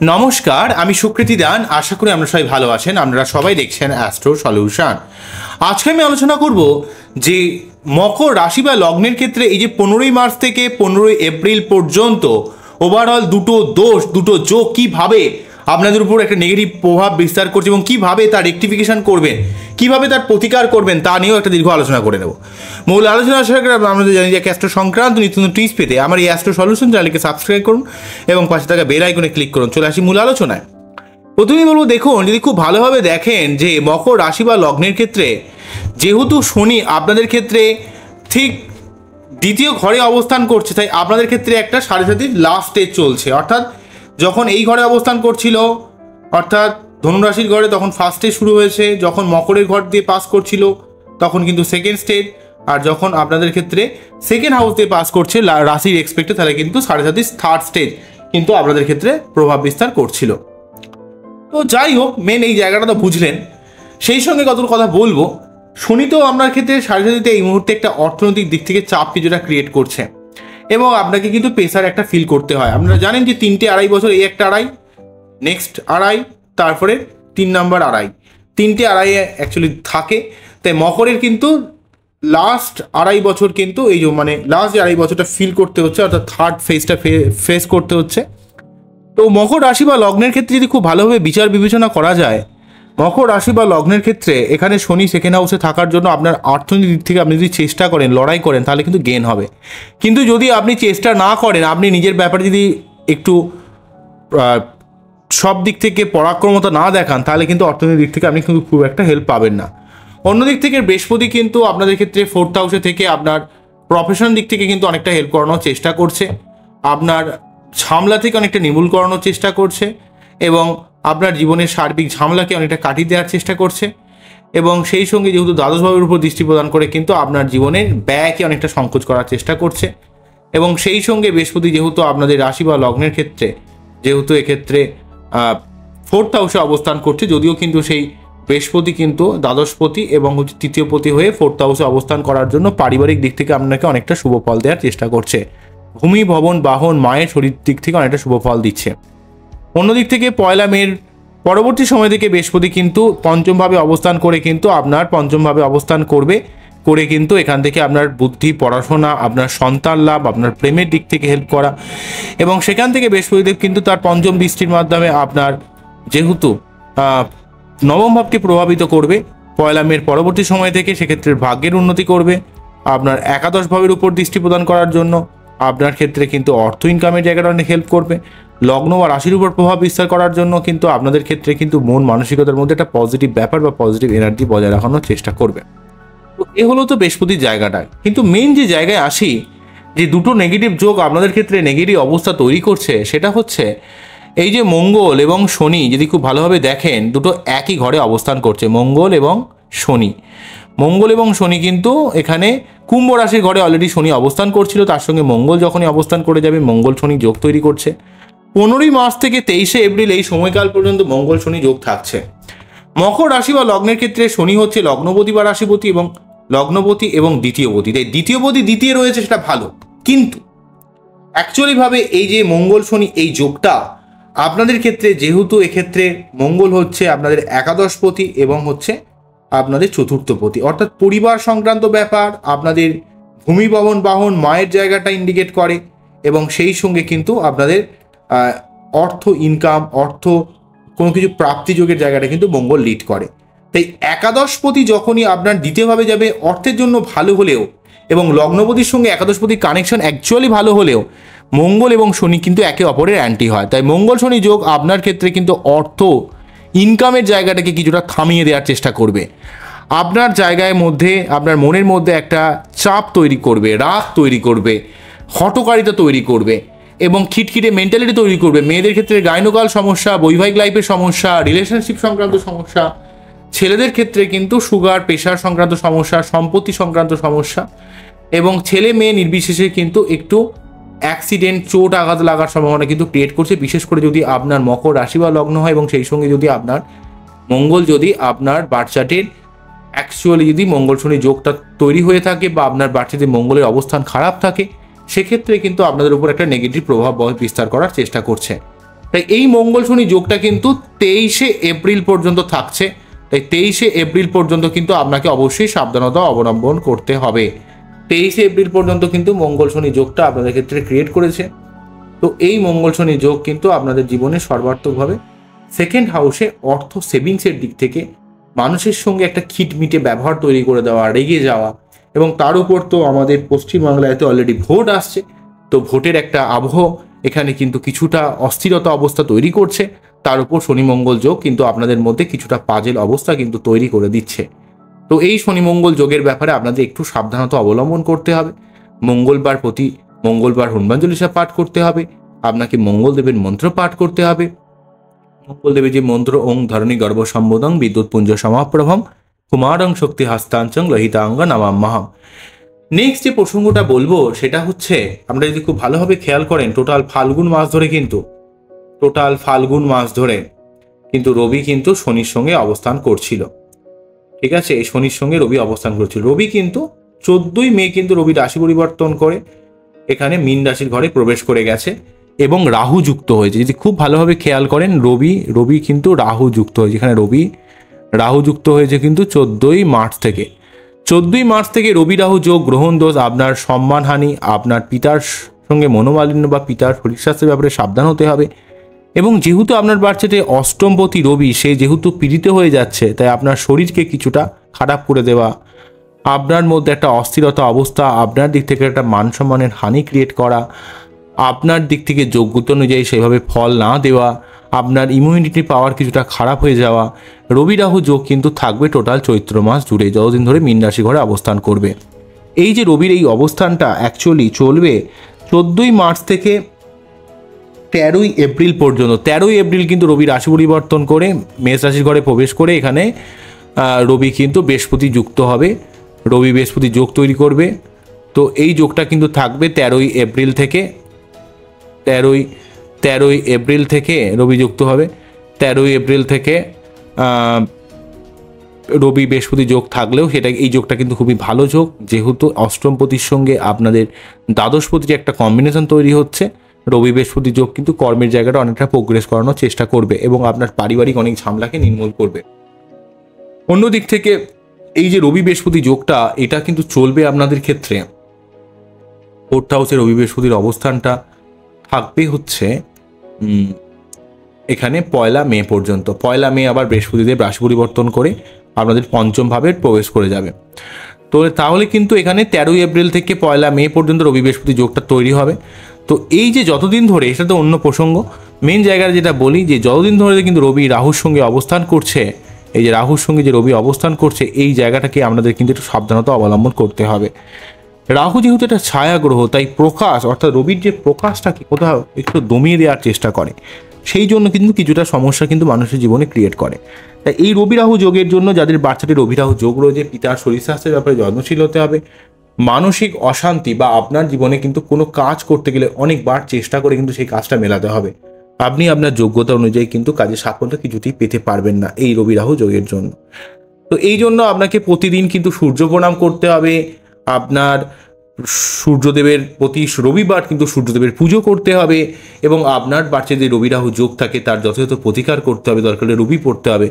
নমস্কার, আমি সুকৃতি দান। আশা করি আমরা সবাই ভালো আছেন। আপনারা সবাই দেখছেন অ্যাস্ট্রো সলিউশন। আজকে আমি আলোচনা করব যে মকর রাশি বা লগ্নের ক্ষেত্রে এই যে 15ই মার্চ থেকে 15ই এপ্রিল পর্যন্ত ওভারঅল দুটো যোগ কীভাবে আপনাদের উপর একটা নেগেটিভ প্রভাব বিস্তার করছে এবং কীভাবে তার রেকটিফিকেশন করবেন, কীভাবে তার প্রতিকার করবেন, তা নিয়েও একটা দীর্ঘ আলোচনা করে নেব। মূল আলোচনা আসার আগে আমরা জানি যে অ্যাস্ট্রো সংক্রান্ত নিত্য নতুন টিপস পেতে আমার এই অ্যাস্ট্রো সলিউশন চ্যানেলকে সাবস্ক্রাইব করুন এবং পাশে থাকা বেল আইকনে ক্লিক করুন। চলে আসি মূল আলোচনায়। প্রথমেই বলবো, দেখুন, যদি খুব ভালোভাবে দেখেন যে মকর রাশি বা লগ্নের ক্ষেত্রে যেহেতু শনি আপনাদের ক্ষেত্রে ঠিক দ্বিতীয় ঘরে অবস্থান করছে, তাই আপনাদের ক্ষেত্রে একটা সাড়ে সাতির লাস্ট স্টেজ চলছে। অর্থাৎ যখন এই ঘরে অবস্থান করছিল, অর্থাৎ ধনুরাশির ঘরে, তখন ফার্স্ট স্টেজ শুরু হয়েছে। যখন মকরের ঘর দিয়ে পাস করছিল তখন কিন্তু সেকেন্ড স্টেজ। আর যখন আপনাদের ক্ষেত্রে সেকেন্ড হাউস দিয়ে পাস করছে রাশির এক্সপেক্টে, তাহলে কিন্তু সাড়ে সাতির থার্ড স্টেজ কিন্তু আপনাদের ক্ষেত্রে প্রভাব বিস্তার করছিল। তো যাই হোক, মেন এই জায়গাটা তো বুঝলেন। সেই সঙ্গে কতগুলো কথা বলবো। শনি তো আপনার ক্ষেত্রে সাড়ে সাতিতে এই মুহূর্তে একটা অর্থনৈতিক দিক থেকে চাপ কিছুটা ক্রিয়েট করছে এবং আপনাকে কিন্তু প্রেসার একটা ফিল করতে হয়। আপনারা জানেন যে 3.5 বছর, এই একটা আড়াই, নেক্সট আড়াই, তারপরে 3 নম্বর আড়াই, 3.5 অ্যাকচুয়ালি থাকে। তাই মকরের কিন্তু লাস্ট আড়াই বছর কিন্তু এই যে লাস্ট যে আড়াই বছরটা ফিল করতে হচ্ছে, অর্থাৎ থার্ড ফেজটা ফেস করতে হচ্ছে। তো মকর রাশি বা লগ্নের ক্ষেত্রে যদি খুব ভালোভাবে বিচার বিবেচনা করা যায়, মকর রাশি বা লগ্নের ক্ষেত্রে এখানে শনি সেকেন্ড হাউসে থাকার জন্য আপনার অর্থনৈতিক দিক থেকে আপনি যদি চেষ্টা করেন, লড়াই করেন, তাহলে কিন্তু গেন হবে। কিন্তু যদি আপনি চেষ্টা না করেন, আপনি নিজের ব্যাপারে যদি একটু সব দিক থেকে পরাক্রমতা না দেখান, তাহলে কিন্তু অর্থনৈতিক দিক থেকে আপনি কিন্তু খুব একটা হেল্প পাবেন না। অন্যদিক থেকে বৃহস্পতি কিন্তু আপনাদের ক্ষেত্রে 4th হাউসে থেকে আপনার প্রফেশন দিক থেকে কিন্তু অনেকটা হেল্প করানোর চেষ্টা করছে, আপনার ঝামেলা থেকে অনেকটা নির্মূল করানোর চেষ্টা করছে এবং আপনার জীবনের সার্বিক ঝামেলাকে অনেকটা কাটিয়ে দেওয়ার চেষ্টা করছে। এবং সেই সঙ্গে যেহেতু দ্বাদশ ভাবের উপর দৃষ্টি প্রদান করে কিন্তু আপনার জীবনের ব্যয়কে অনেকটা সংকোচ করার চেষ্টা করছে। এবং সেই সঙ্গে বৃহস্পতি যেহেতু আপনাদের রাশি বা লগ্নের ক্ষেত্রে যেহেতু এক্ষেত্রে 4th হাউসে অবস্থান করছে, যদিও কিন্তু সেই বৃহস্পতি কিন্তু দ্বাদশপতি এবং তৃতীয়পতি হয়ে 4th হাউসে অবস্থান করার জন্য পারিবারিক দিক থেকে আপনাকে অনেকটা শুভ ফল দেওয়ার চেষ্টা করছে। ভূমি, ভবন, বাহন, মায়ের শরীর দিক থেকে অনেকটা শুভ ফল দিচ্ছে। অন্যদিক থেকে 1 মের পরবর্তী সময় থেকে বৃহস্পতি কিন্তু পঞ্চমভাবে অবস্থান করে কিন্তু আপনার পঞ্চমভাবে অবস্থান করে কিন্তু এখান থেকে আপনার বুদ্ধি, পড়াশোনা, আপনার সন্তান লাভ, আপনার প্রেমের দিক থেকে হেল্প করা এবং সেখান থেকে বৃহস্পতিদেব কিন্তু তার পঞ্চম দৃষ্টির মাধ্যমে আপনার যেহেতু নবম ভাবকে প্রভাবিত করবে 1 মের পরবর্তী সময় থেকে, সেক্ষেত্রে ভাগ্যের উন্নতি করবে। আপনার একাদশ ভাবের উপর দৃষ্টি প্রদান করার জন্য আপনার ক্ষেত্রে কিন্তু অর্থ ইনকামের জায়গাটা অনেক হেল্প করবে। লগ্ন বা রাশির উপর প্রভাব বিস্তার করার জন্য কিন্তু আপনাদের ক্ষেত্রে কিন্তু মন মানসিকতার মধ্যে একটা পজিটিভ ব্যাপার বা পজিটিভ এনার্জি বজায় রাখানোর চেষ্টা করবে। তো এ হলো তো বৃহস্পতির জায়গাটা। কিন্তু মেন যে জায়গায় আসি, যে দুটো নেগেটিভ যোগ আপনাদের ক্ষেত্রে নেগেটিভ অবস্থা তৈরি করছে, সেটা হচ্ছে এই যে মঙ্গল এবং শনি। যদি খুব ভালোভাবে দেখেন, দুটো একই ঘরে অবস্থান করছে, মঙ্গল এবং শনি কিন্তু এখানে কুম্ভ রাশির ঘরে অলরেডি শনি অবস্থান করছিল, তার সঙ্গে মঙ্গল যখনই অবস্থান করে যাবে, মঙ্গল শনি যোগ তৈরি করছে। 15ই মার্চ থেকে 23শে এপ্রিল এই সময়কাল পর্যন্ত মঙ্গল শনি যোগ থাকছে। মকর রাশি বা লগ্নের ক্ষেত্রে শনি হচ্ছে লগ্নপতি বা রাশিপতি এবং লগ্নপতি এবং দ্বিতীয়পতি। তাই দ্বিতীয়পতি দ্বিতীয় রয়েছে, সেটা ভালো। কিন্তু অ্যাকচুয়ালিভাবে এই যে মঙ্গল শনি এই যোগটা আপনাদের ক্ষেত্রে, যেহেতু এক্ষেত্রে মঙ্গল হচ্ছে আপনাদের একাদশপতি এবং হচ্ছে আপনাদের চতুর্থপতি, অর্থাৎ পরিবার সংক্রান্ত ব্যাপার, আপনাদের ভূমি, ভবন, বাহন, মায়ের জায়গাটা ইন্ডিকেট করে এবং সেই সঙ্গে কিন্তু আপনাদের অর্থ ইনকাম, অর্থ কোনো কিছু প্রাপ্তিযোগের জায়গাটা কিন্তু মঙ্গল লিড করে। তাই একাদশপতি যখনই আপনার দ্বিতীয়ভাবে যাবে, অর্থের জন্য ভালো হলেও এবং লগ্নপতির সঙ্গে একাদশপতির কানেকশন অ্যাকচুয়ালি ভালো হলেও মঙ্গল এবং শনি কিন্তু একে অপরের অ্যান্টি হয়। তাই মঙ্গল শনি যোগ আপনার ক্ষেত্রে কিন্তু অর্থ ইনকামের জায়গাটাকে কিছুটা থামিয়ে দেওয়ার চেষ্টা করবে। আপনার জায়গায় মধ্যে, আপনার মনের মধ্যে একটা চাপ তৈরি করবে, রাগ তৈরি করবে, হঠকারিতা তৈরি করবে এবং খিটখিটে মেন্টালিটি তৈরি করবে। মেয়েদের ক্ষেত্রে গাইনোকাল সমস্যা, বৈবাহিক লাইফের সমস্যা, রিলেশনশিপ সংক্রান্ত সমস্যা, ছেলেদের ক্ষেত্রে কিন্তু সুগার, প্রেশার সংক্রান্ত সমস্যা, সম্পত্তি সংক্রান্ত সমস্যা এবং ছেলে মেয়ে নির্বিশেষে কিন্তু একটু অ্যাক্সিডেন্ট, চোট আঘাত লাগার সম্ভাবনা কিন্তু ক্রিয়েট করছে। বিশেষ করে যদি আপনার মকর রাশি বা লগ্ন হয় এবং সেই সঙ্গে যদি আপনার মঙ্গল যদি আপনার বার্থ চার্টের অ্যাকচুয়ালি যদি মঙ্গল শনি যোগটা তৈরি হয়ে থাকে বা আপনার বার্থ চার্টে মঙ্গলের অবস্থান খারাপ থাকে, সেক্ষেত্রে কিন্তু আপনাদের উপর একটা নেগেটিভ প্রভাব বিস্তার করার চেষ্টা করছে। তাই এই মঙ্গল শনি যোগটা কিন্তু 23শে এপ্রিল পর্যন্ত থাকছে। তাই 23শে এপ্রিল পর্যন্ত কিন্তু আপনাকে অবশ্যই সাবধানতা অবলম্বন করতে হবে। 23শে এপ্রিল পর্যন্ত কিন্তু মঙ্গল শনি যোগটা আপনাদের ক্ষেত্রে ক্রিয়েট করেছে। তো এই মঙ্গল শনি যোগ কিন্তু আপনাদের জীবনে সর্বাত্মকভাবে সেকেন্ড হাউসে অর্থ সেভিংসের দিক থেকে মানুষের সঙ্গে একটা খিটমিটে ব্যবহার তৈরি করে দেওয়া, রেগে যাওয়া, এবং তার উপর তো আমাদের পশ্চিমবাংলাতে অলরেডি ভোট আসছে। তো ভোটের একটা আবহ এখানে কিন্তু কিছুটা অস্থিরতা অবস্থা তৈরি করছে। তার উপর শনি মঙ্গল যোগ কিন্তু আপনাদের মধ্যে কিছুটা পাজেল অবস্থা কিন্তু তৈরি করে দিচ্ছে। তো এই শনি মঙ্গল যোগের ব্যাপারে আপনাদের একটু সাবধানতা অবলম্বন করতে হবে। প্রতি মঙ্গলবার হনুমান চল্লিশা পাঠ করতে হবে। আপনাকে মঙ্গলদেবের মন্ত্র পাঠ করতে হবে। মঙ্গলদেবের যে মন্ত্র, ওং ধরণী গর্ভ সম্বোধং বিদ্যুৎ পুঞ্জ সমাপ্রভম কুমারং শক্তি হাস্তাঞ্চং লহিতাঙ্গ নামাম্যহম। নেক্সট যে প্রসঙ্গটা বলবো সেটা হচ্ছে, আমরা যদি খুব ভালোভাবে খেয়াল করেন, টোটাল ফাল্গুন মাস ধরে কিন্তু রবি কিন্তু শনির সঙ্গে অবস্থান করছিল। ঠিক আছে, এই শনির সঙ্গে রবি অবস্থান করছিল। রবি কিন্তু 14ই মে কিন্তু রবি রাশি পরিবর্তন করে এখানে মীন রাশির ঘরে প্রবেশ করে গেছে এবং রাহু যুক্ত হয়েছে। যদি খুব ভালোভাবে খেয়াল করেন, রবি কিন্তু রাহু যুক্ত হয়েছে। এখানে রাহু যুক্ত হয়েছে কিন্তু 14ই মার্চ থেকে রবি রাহু যোগ, গ্রহণ দোষ, আপনার সম্মানহানি, আপনার পিতার সঙ্গে মনোমালিন্য বা পিতার শরীর স্বাস্থ্যের ব্যাপারে সাবধান হতে হবে। এবং যেহেতু আপনার বাচ্চাতে অষ্টমপতি রবি, সে যেহেতু পীড়িত হয়ে যাচ্ছে, তাই আপনার শরীরকে কিছুটা খারাপ করে দেওয়া, আপনার মধ্যে একটা অস্থিরতা অবস্থা, আপনার দিক থেকে একটা মান সম্মানের হানি ক্রিয়েট করা, আপনার দিক থেকে যোগ্যতা অনুযায়ী সেভাবে ফল না দেওয়া, আপনার ইমিউনিটি পাওয়ার কিছুটা খারাপ হয়ে যাওয়া, রবি রাহু যোগ কিন্তু থাকবে টোটাল চৈত্র মাস জুড়ে, যতদিন ধরে মীন রাশি ঘরে অবস্থান করবে। এই যে রবির এই অবস্থানটা অ্যাকচুয়ালি চলবে 14ই মার্চ থেকে 13ই এপ্রিল পর্যন্ত। 13ই এপ্রিল কিন্তু রবি রাশি পরিবর্তন করে মেষ রাশির ঘরে প্রবেশ করে এখানে রবি কিন্তু বৃহস্পতি যুক্ত হবে, রবি বৃহস্পতি যোগ তৈরি করবে। তো এই যোগটা কিন্তু থাকবে 13ই এপ্রিল থেকে। 13ই এপ্রিল থেকে রবি যুক্ত হবে। 13ই এপ্রিল থেকে রবি বৃহস্পতি যোগ থাকলেও এই যোগটা কিন্তু খুবই ভালো যোগ, যেহেতু অষ্টমপতির সঙ্গে আপনাদের দ্বাদশপতির একটা কম্বিনেশন তৈরি হচ্ছে। রবি বৃহস্পতি যোগ কিন্তু কর্মের জায়গাটা অনেকটা প্রোগ্রেস করানোর চেষ্টা করবে এবং আপনার পারিবারিক অনেক ঝামেলাকে নির্মূল করবে। অন্যদিক থেকে এই যে রবি বৃহস্পতি যোগটা, এটা কিন্তু চলবে আপনাদের ক্ষেত্রে। 4th হাউসে রবি বৃহস্পতির অবস্থানটা থাকবে হচ্ছে এখানে 1 মে পর্যন্ত। 1 মে আবার বৃহস্পতিদেব রাশি পরিবর্তন করে আপনাদের পঞ্চম ভাবে প্রবেশ করে যাবে। তো তাহলে কিন্তু এখানে 13ই এপ্রিল থেকে 1 মে পর্যন্ত রবি বৃহস্পতি যোগটা তৈরি হবে। তো এই যে যতদিন ধরে, এটা তো অন্য প্রসঙ্গ, মেন জায়গায় যেটা বলি যে যতদিন ধরে কিন্তু রবি রাহুর সঙ্গে অবস্থান করছে, এই যে রাহুর সঙ্গে যে রবি অবস্থান করছে, এই জায়গাটাকে আমাদের কিন্তু একটু সাবধানতা অবলম্বন করতে হবে। রাহু যেহেতু একটা ছায়া গ্রহ, তাই প্রকাশ অর্থাৎ রবির যে প্রকাশটাকে কোথাও একটু দমিয়ে দেওয়ার চেষ্টা করে, সেই জন্য কিন্তু কিছুটা সমস্যা কিন্তু মানুষের জীবনে ক্রিয়েট করে। তাই এই রবি রাহু যোগের জন্য যাদের বাচ্চাটি রবি রাহু যোগ রয়েছে, পিতার শরীর স্বাস্থ্যের ব্যাপারে যত্নশীল হতে হবে। মানসিক অশান্তি বা আপনার জীবনে কিন্তু কোনো কাজ করতে গেলে অনেকবার চেষ্টা করে কিন্তু সেই কাজটা মেলাতে হবে। আপনি আপনার যোগ্যতা অনুযায়ী কিন্তু কাজে সাফল্য কিছুতেই পেতে পারবেন না এই রবি রাহু যোগের জন্য। তো এই জন্য আপনাকে প্রতিদিন কিন্তু সূর্য প্রণাম করতে হবে। আপনার সূর্যদেবের প্রতি রবিবার কিন্তু সূর্যদেবের পুজো করতে হবে এবং আপনার বাচ্চার যে রবি রাহু যোগ থাকে তার যথাযথ প্রতিকার করতে হবে, দরকার হলে রবি পড়তে হবে,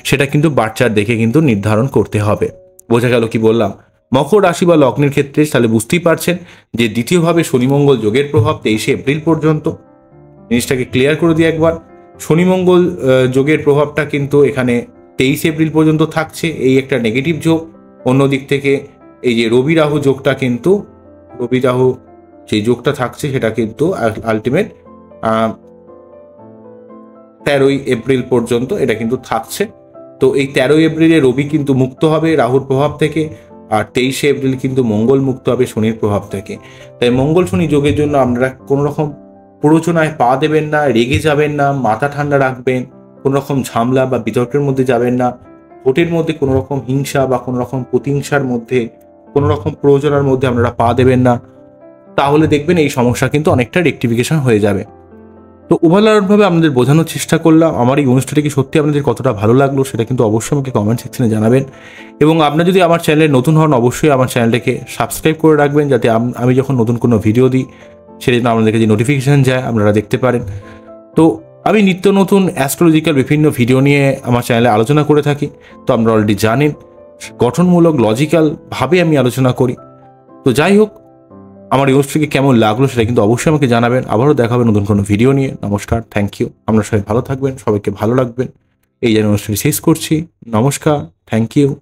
সেটা কিন্তু বাচ্চার দেখে কিন্তু নির্ধারণ করতে হবে। বোঝা গেল কি বললাম? মকর রাশি বা লগ্নের ক্ষেত্রে তাহলে বুঝতেই পারছেন যে দ্বিতীয়ভাবে শনি মঙ্গল যোগের প্রভাব 23শে এপ্রিল পর্যন্ত। জিনিসটাকে ক্লিয়ার করে দিই একবার, শনি মঙ্গল যোগের প্রভাবটা কিন্তু এখানে 23শে এপ্রিল পর্যন্ত থাকছে, এই একটা নেগেটিভ যোগ। অন্যদিক থেকে এই যে রবি রাহু যোগটা কিন্তু, রবি রাহু যে যোগটা থাকছে সেটা কিন্তু আলটিমেট 13ই এপ্রিল পর্যন্ত এটা কিন্তু থাকছে। তো এই 13ই এপ্রিলে রবি কিন্তু মুক্ত হবে রাহুর প্রভাব থেকে, আর 23শে এপ্রিল কিন্তু মঙ্গল মুক্ত হবে শনির প্রভাব থেকে। তাই মঙ্গল শনি যোগের জন্য আপনারা কোনো রকম প্ররোচনায় পা দেবেন না, রেগে যাবেন না, মাথা ঠান্ডা রাখবেন, কোনো রকম ঝামেলা বা বিতর্কের মধ্যে যাবেন না, ভোটের মধ্যে কোনো রকম হিংসা বা কোনো রকম প্রতিহিংসার মধ্যে, কোনো রকম প্ররোচনার মধ্যে আপনারা পা দেবেন না। তাহলে দেখবেন এই সমস্যা কিন্তু অনেকটা রেকটিফিকেশন হয়ে যাবে। তো ওভারঅলভাবে আপনাদের বোঝানোর চেষ্টা করলাম। আমার এই অনুষ্ঠানটি কি সত্যি আপনাদের কতটা ভালো লাগলো সেটা কিন্তু অবশ্যই আমাকে কমেন্ট সেকশনে জানাবেন। এবং আপনারা যদি আমার চ্যানেলে নতুন হন, অবশ্যই আমার চ্যানেলটাকে সাবস্ক্রাইব করে রাখবেন, যাতে আমি যখন নতুন কোনো ভিডিও দিই সেটা যেন আপনাদের কাছে নোটিফিকেশান যায়, আপনারা দেখতে পারেন। তো আমি নিত্য নতুন অ্যাস্ট্রোলজিক্যাল বিভিন্ন ভিডিও নিয়ে আমার চ্যানেলে আলোচনা করে থাকি। তো আপনারা অলরেডি জানেন, গঠনমূলক লজিক্যালভাবে আমি আলোচনা করি। তো যাই হোক, আমার এই অনুষ্ঠানকে কেমন লাগলো সেটা কিন্তু অবশ্যই আমাকে জানাবেন। আবারও দেখা হবে নতুন কোনো ভিডিও নিয়ে। নমস্কার, থ্যাংক ইউ। আপনারা সবাই ভালো থাকবেন, সবাইকে ভালো রাখবেন। এই জন্য অনুষ্ঠানটি শেষ করছি। নমস্কার, থ্যাংক ইউ।